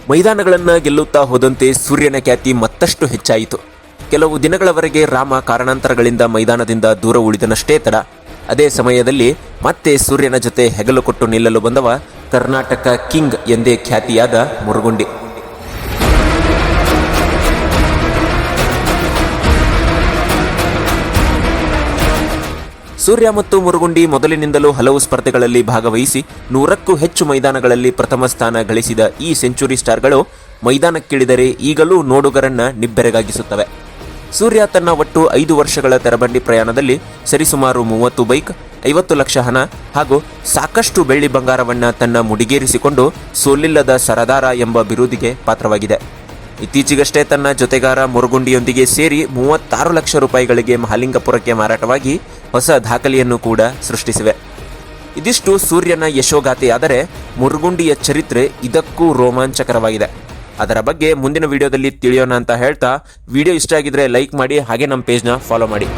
ಮೈದಾನಗಳನ್ನು ಗೆಲ್ಲುತ್ತಾ ಹೋದಂತೆ ಸೂರ್ಯನ ಖ್ಯಾತಿ ಮತ್ತಷ್ಟು ಹೆಚ್ಚಾಯಿತು. ಕೆಲವು ದಿನಗಳವರೆಗೆ ರಾಮ ಕಾರಣಾಂತರಗಳಿಂದ ಮೈದಾನದಿಂದ ದೂರ ಉಳಿದನಷ್ಟೇ ತಡ. ಅದೇ ಸಮಯದಲ್ಲಿ ಮತ್ತೆ ಸೂರ್ಯನ ಜೊತೆ ಹೆಗಲು ಕೊಟ್ಟು ನಿಲ್ಲಲು ಬಂದವ ಕರ್ನಾಟಕ ಕಿಂಗ್ ಎಂದೇ ಖ್ಯಾತಿಯಾದ ಮುರುಗುಂಡಿ. ಸೂರ್ಯ ಮತ್ತು ಮುರುಗುಂಡಿ ಮೊದಲಿನಿಂದಲೂ ಹಲವು ಸ್ಪರ್ಧೆಗಳಲ್ಲಿ ಭಾಗವಹಿಸಿ 100ಕ್ಕೂ ಹೆಚ್ಚು ಮೈದಾನಗಳಲ್ಲಿ ಪ್ರಥಮ ಸ್ಥಾನ ಗಳಿಸಿದ ಈ ಸೆಂಚುರಿ ಸ್ಟಾರ್ಗಳು ಮೈದಾನಕ್ಕಿಳಿದರೆ ಈಗಲೂ ನೋಡುಗರನ್ನ ನಿಬ್ಬೆರಗಾಗಿಸುತ್ತವೆ. ಸೂರ್ಯ ತನ್ನ ಒಟ್ಟು 5 ವರ್ಷಗಳ ತೆರಬಂಡಿ ಪ್ರಯಾಣದಲ್ಲಿ ಸರಿಸುಮಾರು 30 ಬೈಕ್, 50 ಲಕ್ಷ ಹಣ ಹಾಗೂ ಸಾಕಷ್ಟು ಬೆಳ್ಳಿ ಬಂಗಾರವನ್ನ ತನ್ನ ಮುಡಿಗೇರಿಸಿಕೊಂಡು ಸೋಲಿಲ್ಲದ ಸರದಾರ ಎಂಬ ಬಿರುದಿಗೆ ಪಾತ್ರವಾಗಿದೆ. ಇತ್ತೀಚೆಗಷ್ಟೇ ತನ್ನ ಜೊತೆಗಾರ ಮುರುಗುಂಡಿಯೊಂದಿಗೆ ಸೇರಿ 36 ಲಕ್ಷ ರೂಪಾಯಿಗಳಿಗೆ ಮಹಾಲಿಂಗಪುರಕ್ಕೆ ಮಾರಾಟವಾಗಿ ಹೊಸ ದಾಖಲೆಯನ್ನು ಕೂಡ ಸೃಷ್ಟಿಸಿವೆ. ಇದಿಷ್ಟು ಸೂರ್ಯನ ಯಶೋಗಾಥೆಯಾದರೆ ಮುರುಗುಂಡಿಯ ಚರಿತ್ರೆ ಇದಕ್ಕೂ ರೋಮಾಂಚಕರವಾಗಿದೆ. ಅದರ ಬಗ್ಗೆ ಮುಂದಿನ ವಿಡಿಯೋದಲ್ಲಿ ತಿಳಿಯೋಣ ಅಂತ ಹೇಳ್ತಾ, ವಿಡಿಯೋ ಇಷ್ಟ ಆಗಿದ್ರೆ ಲೈಕ್ ಮಾಡಿ, ಹಾಗೆ ನಮ್ಮ ಪೇಜ್ನ ಫಾಲೋ ಮಾಡಿ.